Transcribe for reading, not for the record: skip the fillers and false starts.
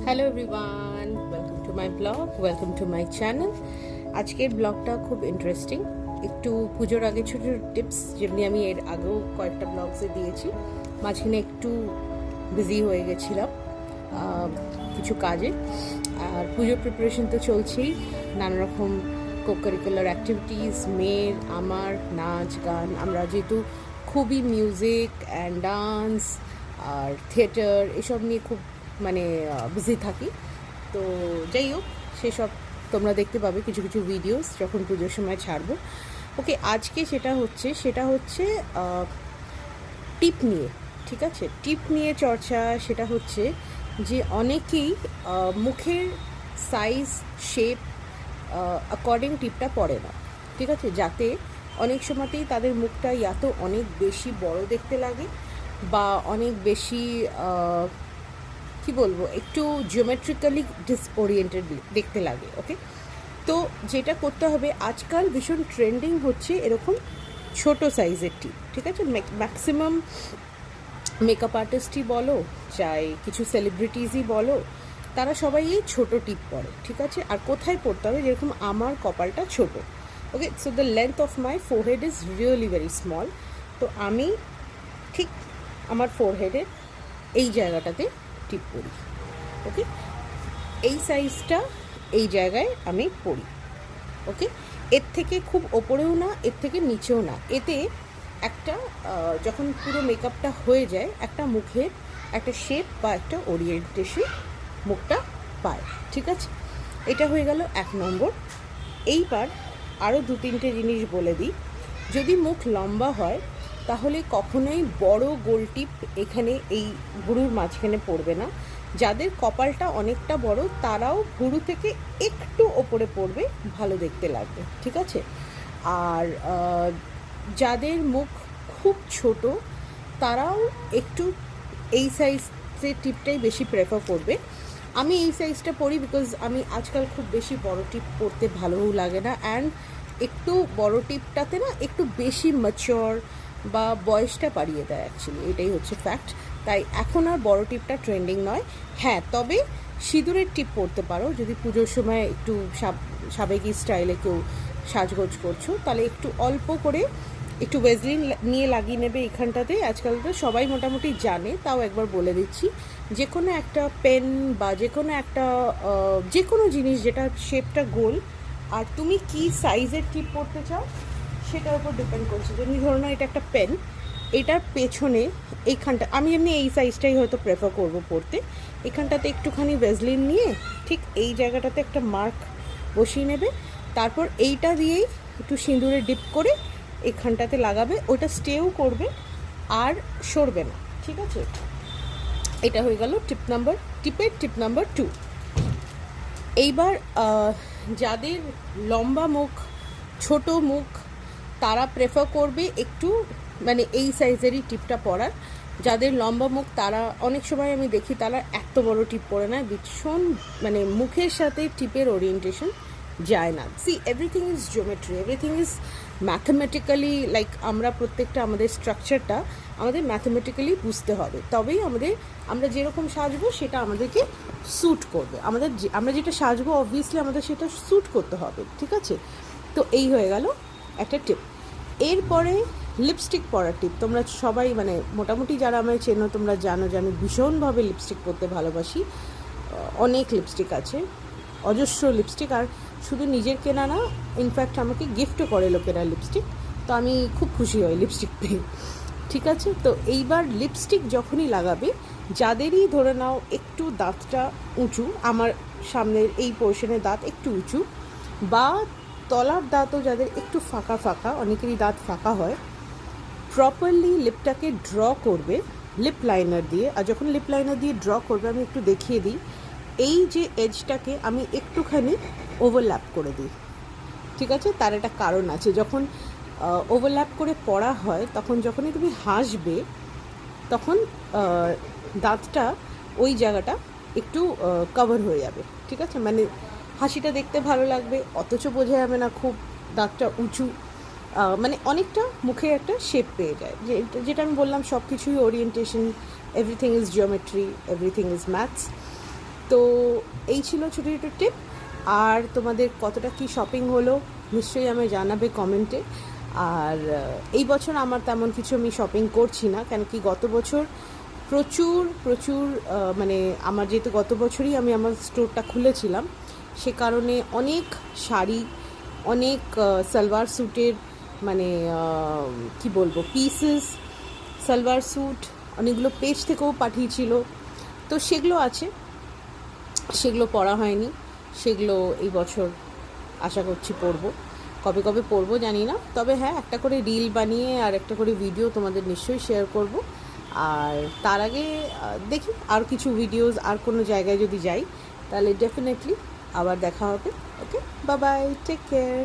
Hello everyone, welcome to my blog, welcome to my channel. আজকের ব্লগটা খুব interesting. একটু পুজোর আগে ছোটো টিপস, যেমনি আমি এর আগেও কয়েকটা ব্লগসে দিয়েছি। মাঝখানে একটু বিজি হয়ে গেছিলাম কিছু কাজে। আর পুজোর প্রিপারেশন তো চলছেই, নানা রকম কোকারিকুলার অ্যাক্টিভিটিস, মেয়ের আমার নাচ গান। আমরা যেহেতু খুবই মিউজিক অ্যান্ড ডান্স আর থিয়েটার এসব নিয়ে খুব বিজি থাকি। তো যাই হোক, সেসব তোমরা দেখতে পাবে কিছু কিছু ভিডিওস যখন পুজোর সময় ছাড়বো। ওকে, আজকে সেটা হচ্ছে টিপ নিয়ে। ঠিক আছে, টিপ নিয়ে চর্চা। সেটা হচ্ছে যে অনেকেই মুখের সাইজ শেপ অ্যাকর্ডিং টিপটা পড়ে না। ঠিক আছে, যাতে অনেক সময়তেই তাদের মুখটা তো অনেক বেশি বড় দেখতে লাগে বা অনেক বেশি কি বলবো, একটু জিওমেট্রিক্যালি ডিসওরিয়েন্টেড দেখতে লাগে। ওকে, তো যেটা করতে হবে, আজকাল ভীষণ ট্রেন্ডিং হচ্ছে এরকম ছোট সাইজের টিপ। ঠিক আছে, ম্যাক্সিমাম মেকআপ আর্টিস্টই বলো, চাই কিছু সেলিব্রিটিসই বলো, তারা সবাই এই ছোটো টিপ পরে। ঠিক আছে, আর কোথায় পড়তে হবে, যেরকম আমার কপালটা ছোট। Okay, so the length of my forehead is really very small. তো আমি ঠিক আমার ফোরহেডের এই জায়গাটাতে টিপ পরি। ওকে, এই সাইজটা এই জায়গায় আমি পরি। ওকে, এর থেকে খুব ওপরেও না, এর থেকে নিচেও না। এতে একটা যখন পুরো মেকআপটা হয়ে যায়, একটা মুখের একটা শেপ বা একটা ওরিয়েন্টেশন মুখটা পায়। ঠিক আছে, এটা হয়ে গেল 1 নম্বর। এইবার আরও 2-3টে জিনিস বলে দিই। যদি মুখ লম্বা হয় তাহলে কখনোই বড় গোল টিপ এখানে এই ভুরুর মাঝখানে পড়বে না। যাদের কপালটা অনেকটা বড় তারাও ভুরু থেকে একটু ওপরে পড়বে, ভালো দেখতে লাগবে। ঠিক আছে, আর যাদের মুখ খুব ছোট তারাও একটু এই সাইজের টিপটাই বেশি প্রেফার করবে। আমি এই সাইজটা পরি বিকজ আমি আজকাল খুব বেশি বড় টিপ পরতে ভালোও লাগে না। অ্যান্ড একটু বড় টিপটাতে না একটু বেশি ম্যাচিওর বা বয়সটা বাড়িয়ে দেয় অ্যাকচুয়ালি, এটাই হচ্ছে ফ্যাক্ট। তাই এখন আর বড় টিপটা ট্রেন্ডিং নয়। হ্যাঁ, তবে সিঁদুরের টিপ পরতে পারো যদি পুজোর সময় একটু সাবেকি স্টাইলে কেউ সাজগোজ করছো, তাহলে একটু অল্প করে একটু ভেজলিন নিয়ে লাগিয়ে নেবে এখানটাতে। আজকাল তো সবাই মোটামুটি জানে, তাও একবার বলে দিচ্ছি। যে কোনো একটা পেন বা যে কোনো জিনিস যেটা শেপটা গোল, আর তুমি কি সাইজের টিপ পরতে চাও সেটার উপর ডিপেন্ড করছে। যেমনি ধরো না, এটা একটা পেন, এটার পেছনে এইখানটা আমি এমনি এই সাইজটাই হয়তো প্রেফার করবো পরতে। এখানটাতে একটুখানি ভেজলিন নিয়ে ঠিক এই জায়গাটাতে একটা মার্ক বসিয়ে নেবে। তারপর এইটা দিয়েই একটু সিঁদুরে ডিপ করে এখানটাতে লাগাবে, ওটা স্টেও করবে আর সরবে না। ঠিক আছে, এটা হয়ে গেল টিপের টিপ নাম্বার 2। এইবার যাদের লম্বা মুখ, ছোট মুখ, তারা প্রেফার করবে একটু এই সাইজেরই টিপটা পরার। যাদের লম্বা মুখ তারা অনেক সময় আমি দেখি তারা এত বড় টিপ পরে না, ভীষণ মুখের সাথে টিপের ওরিয়েন্টেশন যায় না। See, everything is geometry, everything is mathematically, like আমরা প্রত্যেকটা আমাদের স্ট্রাকচারটা আমাদের ম্যাথমেটিক্যালি বুঝতে হবে, তবেই আমরা যেরকম সাজবো সেটা আমাদেরকে স্যুট করবে। আমরা যেটা সাজবো অবভিয়াসলি আমাদের সেটা স্যুট করতে হবে। ঠিক আছে, তো এই হয়ে গেল একটা টিপ। এরপরে লিপস্টিক পরার টিপ। তোমরা সবাই মোটামুটি যারা আমায় চেনো তোমরা জানো যে আমি ভীষণভাবে লিপস্টিক পরতে ভালোবাসি। অনেক লিপস্টিক আছে, অজস্র লিপস্টিক। আর শুধু নিজের কেনা না, ইনফ্যাক্ট আমাকে গিফটও করে লোকেরা লিপস্টিক। তো আমি খুব খুশি হই লিপস্টিক পেয়ে। ঠিক আছে, তো এইবার লিপস্টিক যখনই লাগাবে, যাদেরই ধরে নাও একটু দাঁতটা উঁচু, আমার সামনের এই পোর্শনের দাঁত একটু উঁচু, বা তলার দাঁতও যাদের একটু ফাঁকা ফাঁকা, অনেকেরই দাঁত ফাঁকা হয়, প্রপারলি লিপটাকে ড্র করবে লিপ লাইনার দিয়ে। আর যখন লিপ লাইনার দিয়ে ড্র করবে, আমি একটু দেখিয়ে দিই, এই যে এজটাকে আমি একটুখানি ওভারল্যাপ করে দিই। ঠিক আছে, তার একটা কারণ আছে। যখন ওভারল্যাপ করে পড়া হয় তখন যখনই তুমি হাসবে তখন দাঁতটা ওই জায়গাটা একটু কভার হয়ে যাবে। ঠিক আছে, হাসিটা দেখতে ভালো লাগবে, অথচ বোঝা যাবে না খুব দাঁতটা উঁচু, অনেকটা মুখে একটা শেপ পেয়ে যায়। যেটা আমি বললাম, সব কিছুই orientation, everything is geometry, everything is maths. তো এই ছিল ছোটো ছোটো টিপ। আর তোমাদের কতটা কি শপিং হলো নিশ্চয়ই আমায় জানাবে কমেন্টে। আর এই বছর আমার তেমন কিছু আমি শপিং করছি না, কেন কি গত বছর প্রচুর প্রচুর মানে আমার যেহেতু গত বছরই আমি আমার স্টোরটা খুলেছিলাম, সে কারণে অনেক শাড়ি, অনেক সালোয়ার স্যুটের মানে কি বলবো পিসেস, সালোয়ার স্যুট অনেকগুলো পেজ থেকেও পাঠিয়েছিল, তো সেগুলো আছে, সেগুলো পরা হয়নি। সেগুলো এই বছর আশা করছি পরবো, কবে কবে পরবো জানি না, তবে হ্যাঁ একটা করে রিল বানিয়ে আর একটা করে ভিডিও তোমাদের নিশ্চয়ই শেয়ার করব। আর তার আগে দেখি আর কিছু ভিডিওস আর কোনো জায়গায় যদি যাই তাহলে ডেফিনেটলি আবার দেখা হবে। ওকে, বাই বাই, টেক কেয়ার।